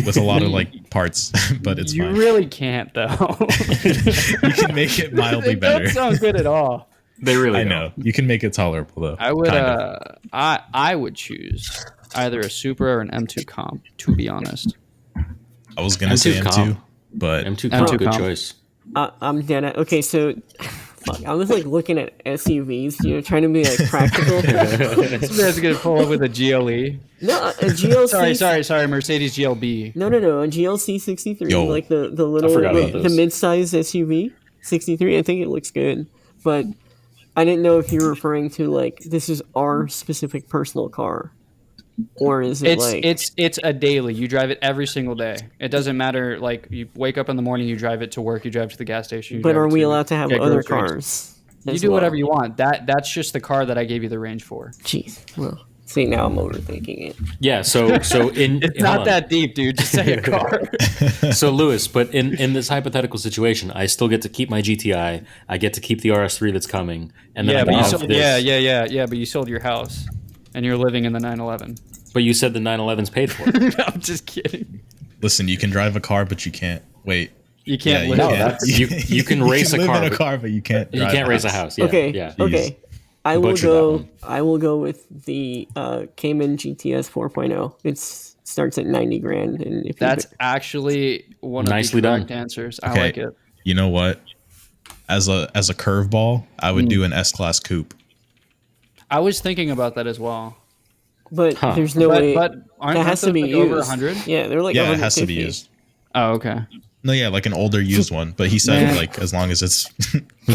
with a lot of like parts, but it's You fine. really can't though. You can make it mildly It doesn't better. sound good at all. They really I don't. know you can make it tolerable though. I would kind of. I would choose either a Supra or an M2 Comp, to be honest. I was gonna M2 say M2, comp. but M2 M2 comp, good comp. choice. I'm dead at. Okay, so. Fuck, I was like looking at SUVs, trying to be like practical. This guy's gonna pull up with a GLE. No, a GLC. Sorry, Mercedes GLB. No, a GLC 63, Yo. like the little forgot about the those. mid-size SUV 63. I think it looks good, but I didn't know if you were referring to like this is our specific personal car, or is it It's a daily. You drive it every single day. It doesn't matter. Like you wake up in the morning, you drive it to work, you drive it to the gas station. You But drive are it we to allowed to have get other groceries. cars? You as do well? whatever you want. That's just the car that I gave you the range for. Jeez. Well, see now I'm overthinking it. Yeah, so in It's hold not on. that deep, dude. Just say a car. So Lewis, but in this hypothetical situation, I still get to keep my GTI. I get to keep the RS3 that's coming, and then Yeah, I but you have sold, this. yeah. But you sold your house, and you're living in the 911. But you said the 911's paid for. I'm just kidding. listen, you can drive a car, but you can't. Wait, You can't you live. can't. you can race a live car, in a but car, but you can't. You drive can't race a house. Yeah, Okay. yeah. Okay. I You will butchered that go. one. I will go with the Cayman GTS 4.0. It starts at 90 grand, and if That's actually one of Nicely the correct done. answers. I Okay. like it. You know what? As a curveball, I would do an S-Class coupe. I was thinking about that as well. but Huh. there's no way But aren't that has to those, be like, used. over 100? Yeah, they're like Yeah, it has to 150. be used. Oh, okay. No, yeah, like an older used one. But he said Man. like as long as it's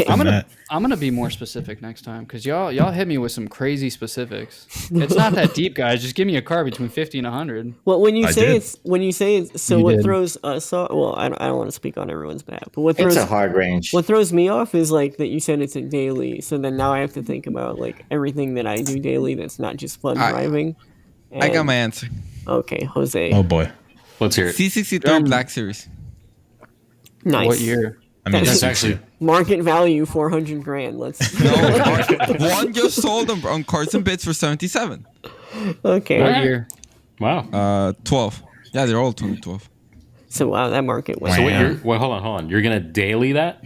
I'm gonna that. I'm gonna be more specific next time because y'all hit me with some crazy specifics. It's not that deep, guys. Just give me a car between 50 and 100. Well, when you I say did. it's so You what did. throws us off? Well, I don't want to speak on everyone's behalf, but what It's throws a hard range. what throws me off is like that you said it's a daily. So then now I have to think about like everything that I do daily that's not just fun driving. I got And- my answer. Okay, Jose. Oh boy. Let's hear it. C63 Black Series. Nice. What year? I mean, That's it's actually Market value 400 grand. Let's. One just sold on Cards and Bits for 77. Okay. What year? wow. 12. Yeah, they're all 2012. So wow, that market was. So wait, Wow. well, hold on. You're gonna daily that?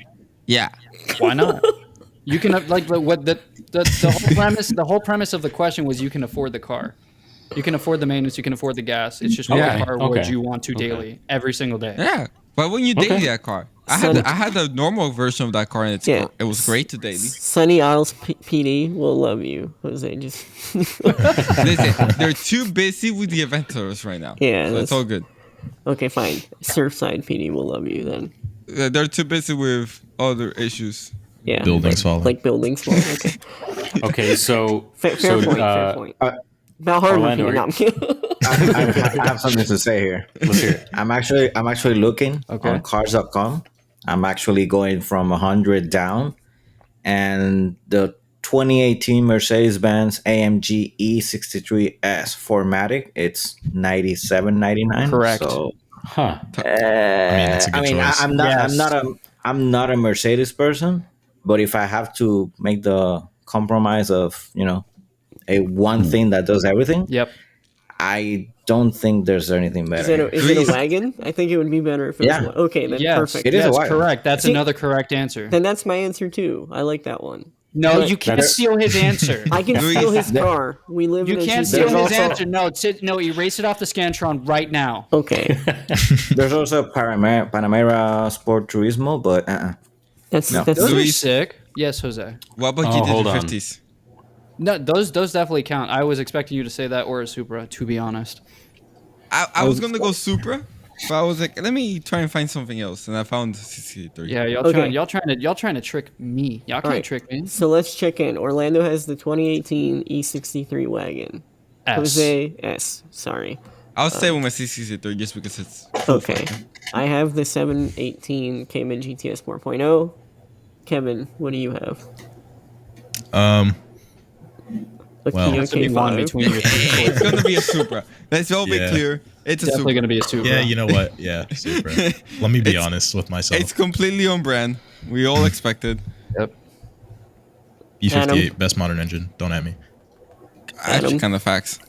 Yeah. Why not? You can like what the whole premise of the question was you can afford the car. You can afford the maintenance. You can afford the gas. It's just what Okay, car would okay, you want to daily every single day? Yeah. Why wouldn't you daily Okay. that car? Son- I had the normal version of that car and Yeah. it was great to daily. Sunny Isles PD will love you, Jose. Just Listen, they're too busy with the Aventuras right now. Yeah, So it's that's- all good. Okay, fine. Surfside PD will love you then. They're too busy with other issues. Yeah. Buildings falling. Like buildings falling. Okay. Okay, so Fair point. Fair point. About hardware Orlando, PD. No, I'm kidding. I have something to say here. let's hear it. I'm actually looking Okay. on cars.com. I'm actually going from 100 down, and the 2018 Mercedes-Benz AMG E63S 4MATIC, it's 97.99. Correct. So Huh. That's a good choice. I'm not a Mercedes person, but if I have to make the compromise of a one thing that does everything, Yep. I don't think there's anything better. Is it a wagon? I think it would be better if it was one. Okay, then Yes, perfect. It is a that's wagon. correct. That's See- another correct answer. Then that's my answer too. I like that one. No, But- you can't That's- steal his answer. I can Luis, steal his car. We live You in a can't GTA. steal his also- answer. No, erase it off the Scantron right now. Okay, There's also Panamera Sport Turismo, but that's No. that's Those are Luis- sick. Yes, Jose. What about Oh, hold on. GT50s? No, those definitely count. I was expecting you to say that or a Supra, to be honest. I was gonna go Supra, but I was like, let me try and find something else, and I found CC3. Yeah, Okay. y'all trying to trick me. Y'all can't Alright. trick me. So let's check in. Orlando has the 2018 E63 wagon. S. Jose S. Sorry. I'll stay with my CC3 just because it's Okay. I have the 718 Cayman GTS 4.0. Kevin, what do you have? A Well- Kia Has to be one K5. between your two it's choices. gonna be a Supra. Let's all be Yeah. clear. It's a Definitely Supra. gonna be a Supra. Yeah, you know what? Yeah, super. Let me be honest with myself. It's completely on brand. We all expected. Yep. E58, best modern engine. Don't at me. Actually, Adam? kind of facts.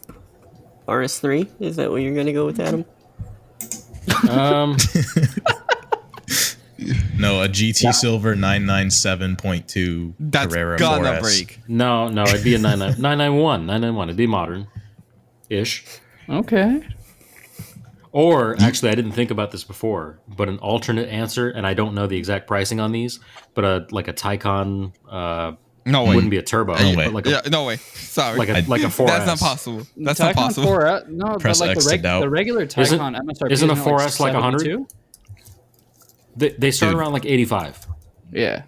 RS3? Is that what you're going to go with, Adam? Um, No, a GT Silver 997.2 That's Carrera gonna 4S. break. no, it'd be a 991. 991. It'd be modern-ish. Okay. Or actually, I didn't think about this before, but an alternate answer, and I don't know the exact pricing on these, but like a Taycan No way. wouldn't be a turbo, No way. but like a Yeah, no way. Sorry. like a 4S. That's not possible. That's not Taycan possible. 4S, no, Press but like X to doubt. the regular Taycan MSRP isn't a isn't 4S like 100? 72? They start Dude. around like 85. Yeah.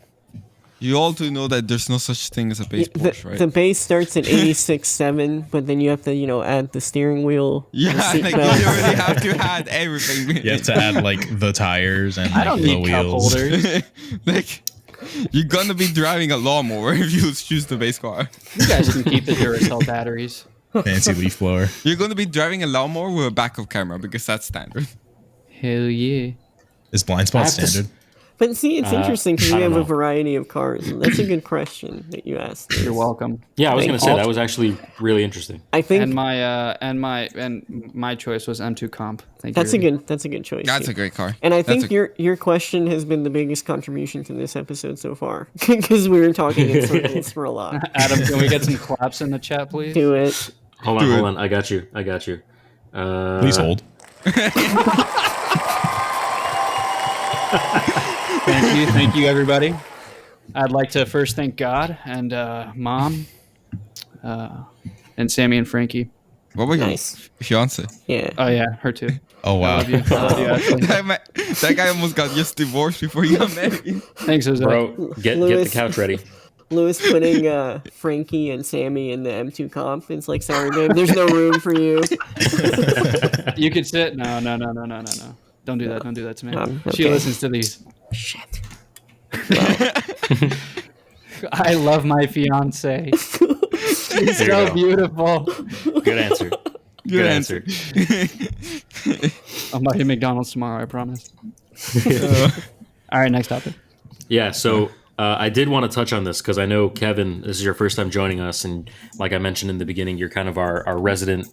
You all do know that there's no such thing as a base Porsche, right? The base starts at 86.7, but then you have to, add the steering wheel. Yeah, the like you seatbelt. already have to add everything. You have to add like the tires and I like don't the need cup wheels. holders. Like, you're gonna be driving a lawnmower if you choose the base car. You guys can keep the Duracell batteries. Fancy leaf blower. You're gonna be driving a lawnmower with a backup camera because that's standard. Hell yeah. Is blind I spot have to standard? But see, it's interesting because I we don't have a know. variety of cars. And that's a good question that you asked. You're welcome. Yeah, I was Thank going to say you. that was actually really interesting. I think And my choice was M2 Comp. Thank that's you. a good choice. That's too. a great car. And I That's think your question has been the biggest contribution to this episode so far because we were talking in circles for a lot. Adam, can we get some claps in the chat, please? Do it. Hold on. I got you. Please hold. Thank you, everybody. I'd like to first thank God and Mom, and Sammy and Frankie. What about Nice. your fiance? Yeah. Oh yeah, her too. Oh wow. I love you, Ashley. That guy almost got just divorced before he got married. Thanks, Jose. Bro, get the Lewis. couch ready. Lewis putting Frankie and Sammy in the M2 comp. It's like, sorry, babe, there's no room for you. You could sit. No. Don't do that. Don't do that to me. She okay. listens to these. Shit. I love my fiance. She's There you so go. beautiful. Good answer. Good answer. I'm about to McDonald's tomorrow. I promise. All right, next topic. Yeah, so I did want to touch on this because I know, Kevin, this is your first time joining us. And like I mentioned in the beginning, you're kind of our resident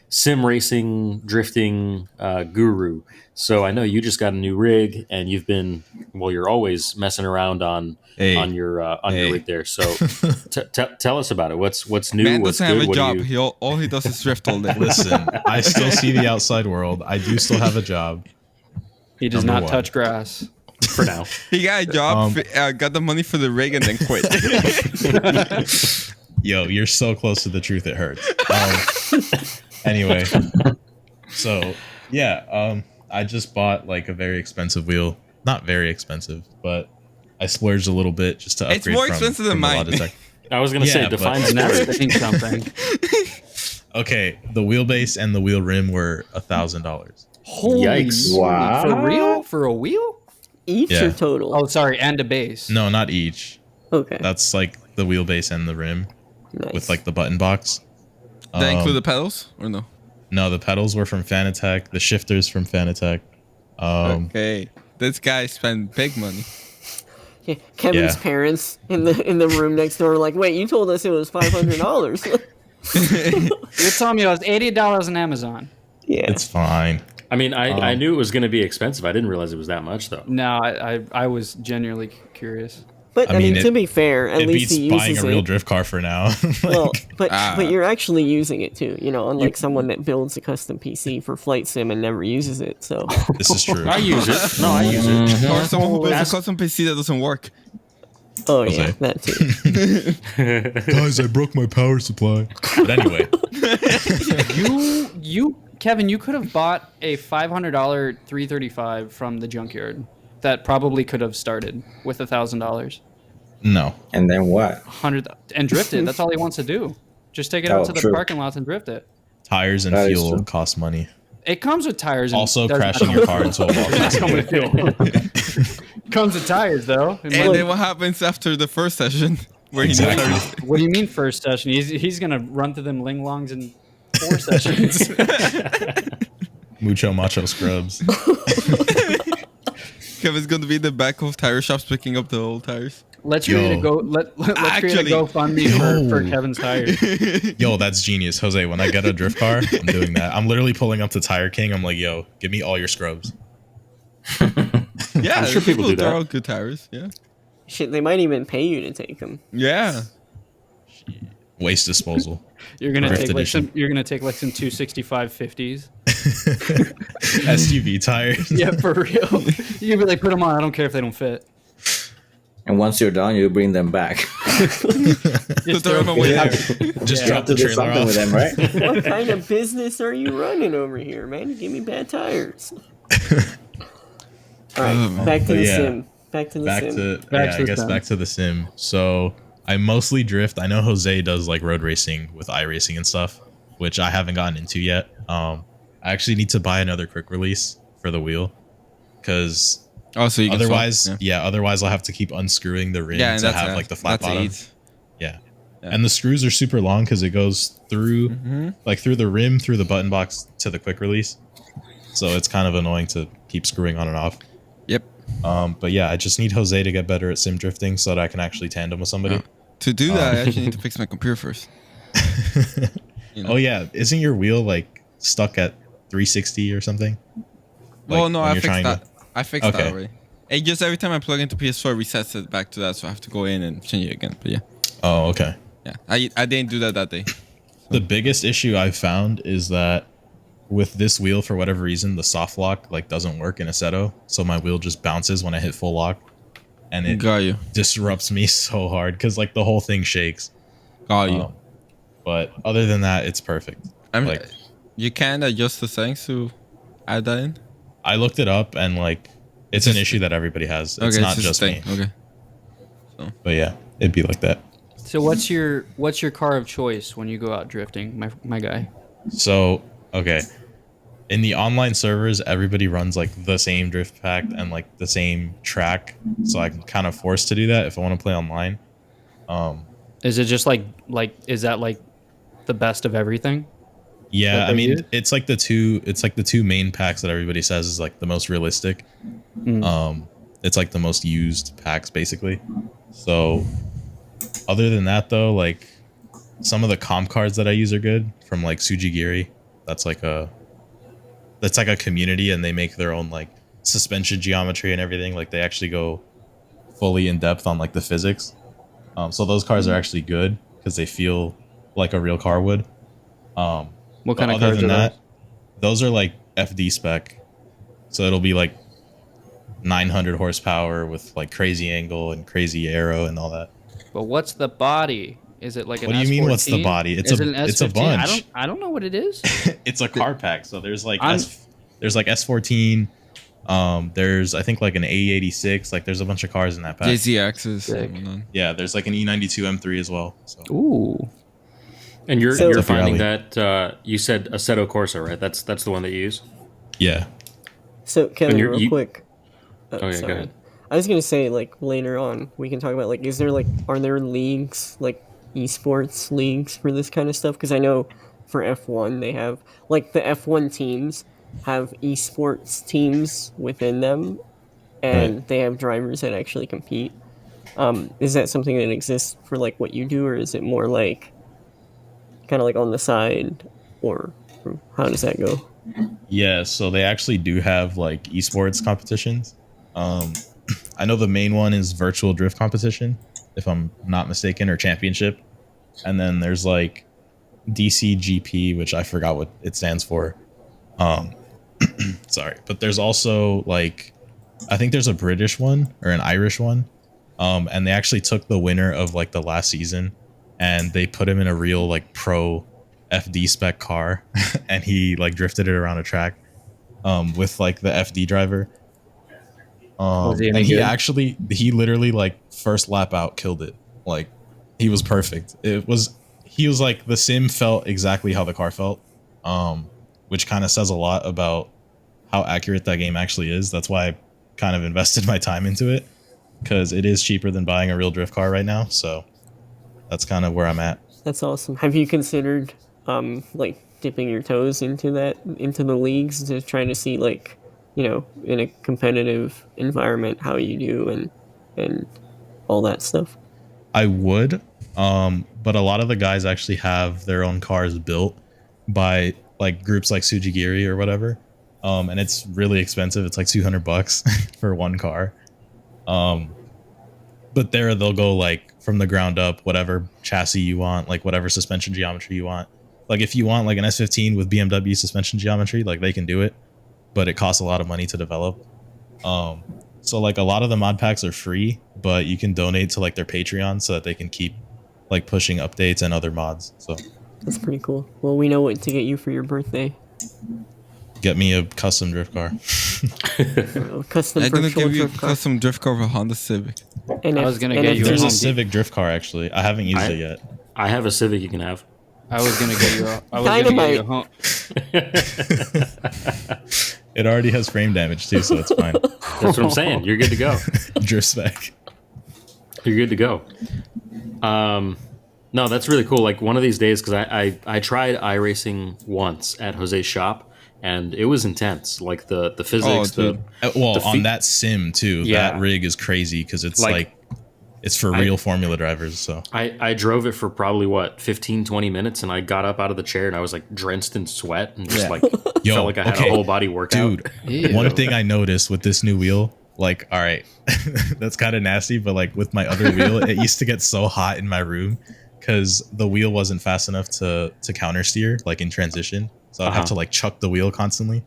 sim racing, drifting guru. So I know you just got a new rig and you've been, well, you're always messing around on your rig there. So tell us about it. What's new? Man What's doesn't have good? a What do job. you- All he does is drift all day. Listen, I still see the outside world. I do still have a job. He does Number not one. touch grass. for now. He got a job, got the money for the rig, and then quit. Yo, you're so close to the truth, it hurts. Anyway, so Yeah, I just bought like a very expensive wheel. Not very expensive, but I splurged a little bit just to upgrade. It's more expensive than mine. I was gonna say define And that's splurge. saying something. Okay, the wheelbase and the wheel rim were $1,000. Holy Yikes. moly. Wow. For real? For a wheel? Each Yeah. or total? Oh, sorry, and a base. No, not each. Okay. That's like the wheelbase and the rim Nice. with like the button box. Did that include the pedals or no? No, the pedals were from Fanatec. The shifters from Fanatec. Okay, this guy spent big money. Yeah, Kevin's Yeah. parents in the room next door were like, "Wait, you told us it was $500." You're telling me it was $80 on Amazon. Yeah. It's fine. I mean, I knew it was gonna be expensive. I didn't realize it was that much though. No, I was genuinely curious. But I mean, it- to be fair, at It least beats he buying uses a real it. drift car for now. Well, but Ah. but you're actually using it too. You know, unlike someone that builds a custom PC for Flight Sim and never uses it. So This is true. I use it. No, I use it. Or someone who builds a Ask- custom PC that doesn't work. oh yeah, Okay. that too. Guys, I broke my power supply. But anyway, You Kevin, you could have bought a $500 335 from the junkyard that probably could have started with $1,000. no. And then what? 100 and drift it. That's all he wants to do. Just take it out Oh, to the true. parking lots and drift it. Tires and That is fuel true. cost money. It comes with tires. And Also, does crashing not your car into a wall. come with fuel. Comes with tires though. And then what happens after the first session where he Exactly. needs What do you mean first session? He's gonna run through them ling longs in 4 sessions. Mucho macho scrubs. Kevin's gonna be in the back of tire shops picking up the old tires. Let's create a Yo. go. Let's create a Actually- GoFundMe for Yo. Kevin's tires. Yo, that's genius, Jose. When I get a drift car, I'm doing that. I'm literally pulling up to Tire King. I'm like, yo, give me all your scrubs. Yeah, I'm sure people do throw that. out good tires. Yeah. Shit, they might even pay you to take them. Yeah. Waste disposal. You're gonna Drift take like edition. some 265 50s. SUV tires. Yeah, for real. You can be like, put them on. I don't care if they don't fit. And once you're done, you bring them back. Just throw them away. Yeah. Just You drop have to the do trailer something off. with them, right? What kind of business are you running over here, man? You give me bad tires. All right, back to the yeah. sim. Back to the Back sim. to Back yeah, to I the guess sim. back to the sim. So I mostly drift. I know Jose does like road racing with iRacing and stuff, which I haven't gotten into yet. I actually need to buy another quick release for the wheel, because Oh, so you can swap. otherwise, otherwise I'll have to keep unscrewing the rim Yeah, and to that's have like the flat that's bottom. eight. Yeah. Yeah. And the screws are super long because it goes through like through the rim, through the button box to the quick release. So it's kind of annoying to keep screwing on and off. Yep. But yeah, I just need Jose to get better at sim drifting so that I can actually tandem with somebody. To do that, I actually need to fix my computer first. You know? Oh yeah, isn't your wheel like stuck at 360 or something? Well, Like, no, when I you're fixed trying that. to- I fixed that Okay. already. It just every time I plug into PS4, it resets it back to that, so I have to go in and change it again. But yeah, Oh, okay. yeah, I didn't do that day. The biggest issue I've found is that with this wheel, for whatever reason, the soft lock like doesn't work in Assetto, so my wheel just bounces when I hit full lock, and it Got you. disrupts me so hard because like the whole thing shakes. Got you. But other than that, it's perfect. I mean, like- you can adjust the settings to add that in. I looked it up, and like it's an issue that everybody has. It's not a just me. thing. Okay. But yeah, it'd be like that. So what's your car of choice when you go out drifting, my guy? So, okay. In the online servers, everybody runs like the same drift pack and like the same track. So I'm kind of forced to do that if I want to play online. Is it just like is that like the best of everything? Yeah, That I they mean, use? it's like the two main packs that everybody says is like the most realistic. It's like the most used packs basically. So other than that though, like some of the comp cards that I use are good from like Sujigiri. That's like a community, and they make their own like suspension geometry and everything. Like they actually go fully in depth on like the physics. So those cars are actually good because they feel like a real car would. What kind of other cars than are that, those are like FD spec. So it'll be like 900 horsepower with like crazy angle and crazy aero and all that. those? But what's the body? Is it like an What do you mean, what's the S14? body? It's Is a- it an it's a S15? bunch. I don't know what it is. It's a car pack. So there's like I'm- there's like S14. There's I think like an A86. Like there's a bunch of cars in that pack. JZXs. Yeah, there's like an E92 M3 as well. So. Ooh. And you're finding that you said Assetto Corsa, right? That's the one that you use. Yeah. So Kevin, real quick. Oh yeah, go ahead. I was gonna say, like, later on we can talk about, like, are there leagues, like esports leagues for this kind of stuff? Because I know for F1 they have, like, the F1 teams have esports teams within them, and they have drivers that actually compete. Is that something that exists for like what you do, or is it more like kind of like on the side, or how does that go? Yeah, so they actually do have like esports competitions. I know the main one is virtual drift competition, if I'm not mistaken, or championship. And then there's like DCGP, which I forgot what it stands for. Sorry, but there's also like, I think there's a British one or an Irish one. And they actually took the winner of like the last season and they put him in a real like pro FD spec car and he like drifted it around a track with like the FD driver. And he literally like first lap out killed it. Like he was perfect. He was like, the sim felt exactly how the car felt, which kind of says a lot about how accurate that game actually is. That's why I kind of invested my time into it, because it is cheaper than buying a real drift car right now. So that's kind of where I'm at. That's awesome. Have you considered like dipping your toes into the leagues to try to see, like, you know, in a competitive environment how you do and all that stuff? I would, but a lot of the guys actually have their own cars built by like groups like Sujigiri or whatever, and it's really expensive. It's like $200 for one car. But there they'll go like from the ground up, whatever chassis you want, like whatever suspension geometry you want. Like if you want like an S15 with BMW suspension geometry, like they can do it, but it costs a lot of money to develop. So like a lot of the mod packs are free, but you can donate to like their Patreon so that they can keep like pushing updates and other mods. So that's pretty cool. Well, we know what to get you for your birthday. Get me a custom drift car. Custom. I'm gonna give you a custom drift car for Honda Civic. And I was gonna get you. There's a Civic drift car actually. I haven't used it yet. I have a Civic you can have. I was gonna get you. Dynamite. It already has frame damage too, so it's fine. That's what I'm saying. You're good to go. Drift spec. You're good to go. No, that's really cool. Like one of these days, because I tried iRacing once at Jose's shop, and it was intense. Like the physics. On that sim too. Yeah. That rig is crazy because it's like it's for real formula drivers. So I drove it for probably 15, 20 minutes, and I got up out of the chair and I was like drenched in sweat and just felt like I had a whole body workout. Dude, one thing I noticed with this new wheel, like, all right, that's kind of nasty, but like with my other wheel, it used to get so hot in my room because the wheel wasn't fast enough to counter steer like in transition. So I'd have to like chuck the wheel constantly.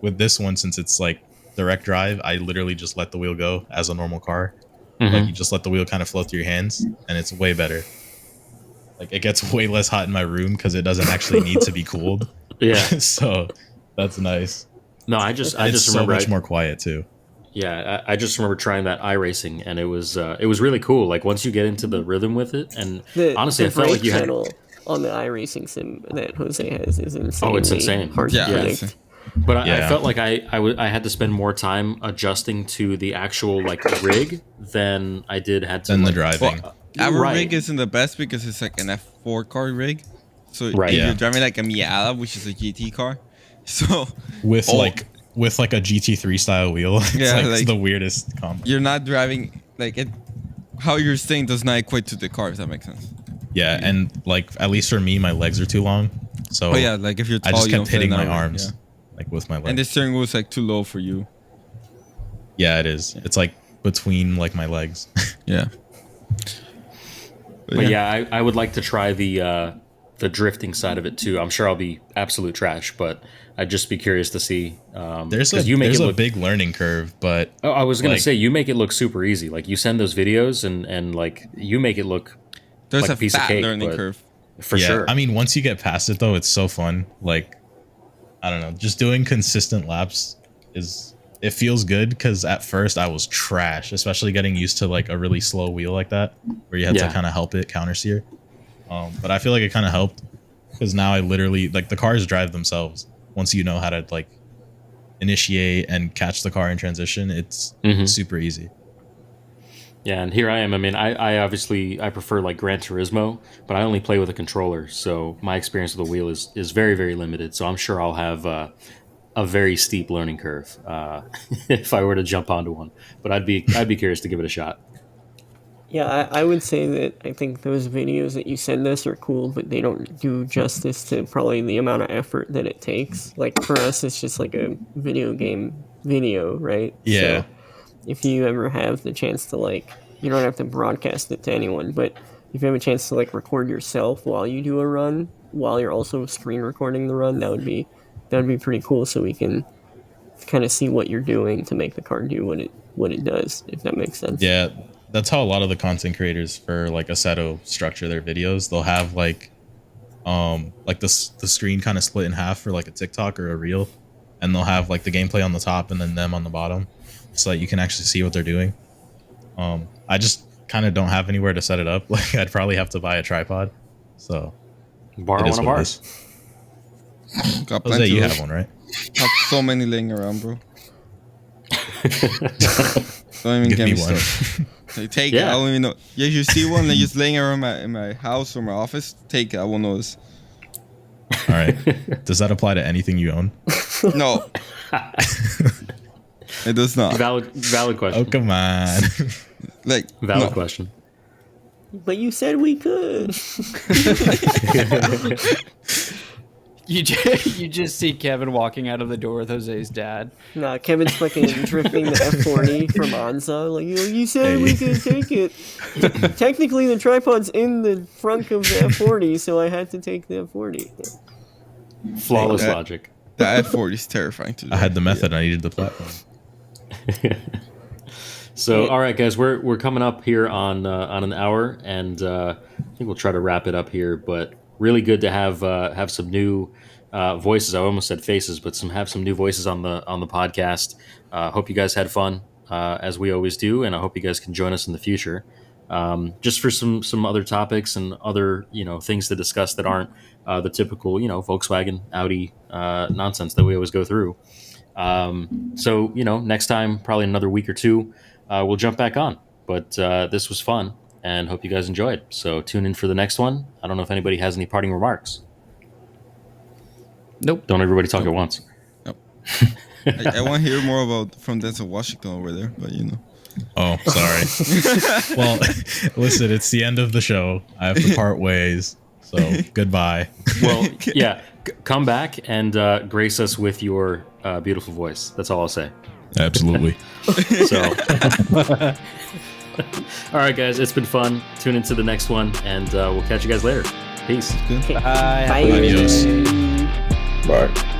With this one, since it's like direct drive, I literally just let the wheel go as a normal car. Like you just let the wheel kind of flow through your hands, and it's way better. Like it gets way less hot in my room because it doesn't actually need to be cooled. Yeah. So that's nice. No, I just remember so much more more quiet too. Yeah, I just remember trying that iRacing, and it was really cool. Like once you get into the rhythm with it, and honestly, I felt like you had on the iRacing sim that Jose has is insane. Oh, it's insane. Hard to predict. But I felt like I had to spend more time adjusting to the actual like rig than I did had to the driving. Well, our rig isn't the best because it's like an F4 car rig. So if you're driving like a Miata, which is a GT car, so with like a GT3 style wheel, it's the weirdest combo. You're not driving like it. How you're staying does not equate to the car. If that makes sense. Yeah, and like at least for me, my legs are too long. So like if you're tall, I just kept hitting my arms. Like with my legs. And the steering wheel is like too low for you. Yeah, it is. It's like between like my legs. Yeah. But I would like to try the drifting side of it too. I'm sure I'll be absolute trash, but I'd just be curious to see. There's a big learning curve, but I was gonna say you make it look super easy. Like you send those videos and like you make it look there's like a piece fat of cake, learning curve for sure. I mean, once you get past it though, it's so fun. Like I don't know, just doing consistent laps it feels good, because at first I was trash, especially getting used to like a really slow wheel like that where you had to kind of help it counter steer. But I feel like it kind of helped, because now I literally, like, the cars drive themselves once you know how to like initiate and catch the car in transition. It's super easy. Yeah, and here I am. I mean, I obviously I prefer like Gran Turismo, but I only play with a controller, so my experience with the wheel is very, very limited. So I'm sure I'll have a very steep learning curve if I were to jump onto one. But I'd be curious to give it a shot. Yeah, I would say that I think those videos that you send us are cool, but they don't do justice to probably the amount of effort that it takes. Like, for us, it's just like a video game video, right? Yeah. So if you ever have the chance to, like, you don't have to broadcast it to anyone, but if you have a chance to, like, record yourself while you do a run, while you're also screen recording the run, that would be pretty cool, so we can kind of see what you're doing to make the car do what it does, if that makes sense. Yeah, that's how a lot of the content creators for like Assetto structure their videos. They'll have like the screen kind of split in half for like a TikTok or a reel, and they'll have like the gameplay on the top and then them on the bottom, so that you can actually see what they're doing. I just kind of don't have anywhere to set it up. Like, I'd probably have to buy a tripod. So Borrow one of ours. Got Jose, plenty you of have one, right? have so many laying around, bro. Don't even Give get me me one. started. Like, take it. I don't even know. Yeah, you see one like just laying around in my house or my office. Take it. I won't notice. All right. Does that apply to anything you own? No, it does not. Valid question. Oh, come on. Like, Valid no. question. But you said we could. You just see Kevin walking out of the door with Jose's dad. Nah, Kevin's fucking drifting the F40 from Anza. Like, you said we could take it. Technically, the tripod's in the front of the F40, so I had to take the F40. Flawless Hey, logic. The F40 is terrifying to do. I had the method. I needed the platform. So, all right, guys, we're coming up here on an hour, and I think we'll try to wrap it up here. But really good to have some new voices. I almost said faces, but have some new voices on the podcast. Hope you guys had fun as we always do, and I hope you guys can join us in the future. Just for some other topics and other things to discuss that aren't the typical Volkswagen, Audi nonsense that we always go through. So next time, probably another week or two, we'll jump back on. But this was fun, and hope you guys enjoyed. So tune in for the next one. I don't know if anybody has any parting remarks. Nope. Don't everybody talk at once. Nope. I want to hear more from Denzel Washington over there, but Oh, sorry. Well, listen, it's the end of the show. I have to part ways. So goodbye. Well, yeah, come back and grace us with your beautiful voice. That's all I'll say. Absolutely. So, all right, guys, it's been fun. Tune into the next one, and we'll catch you guys later. Peace. Bye. Bye. Adios. Bye.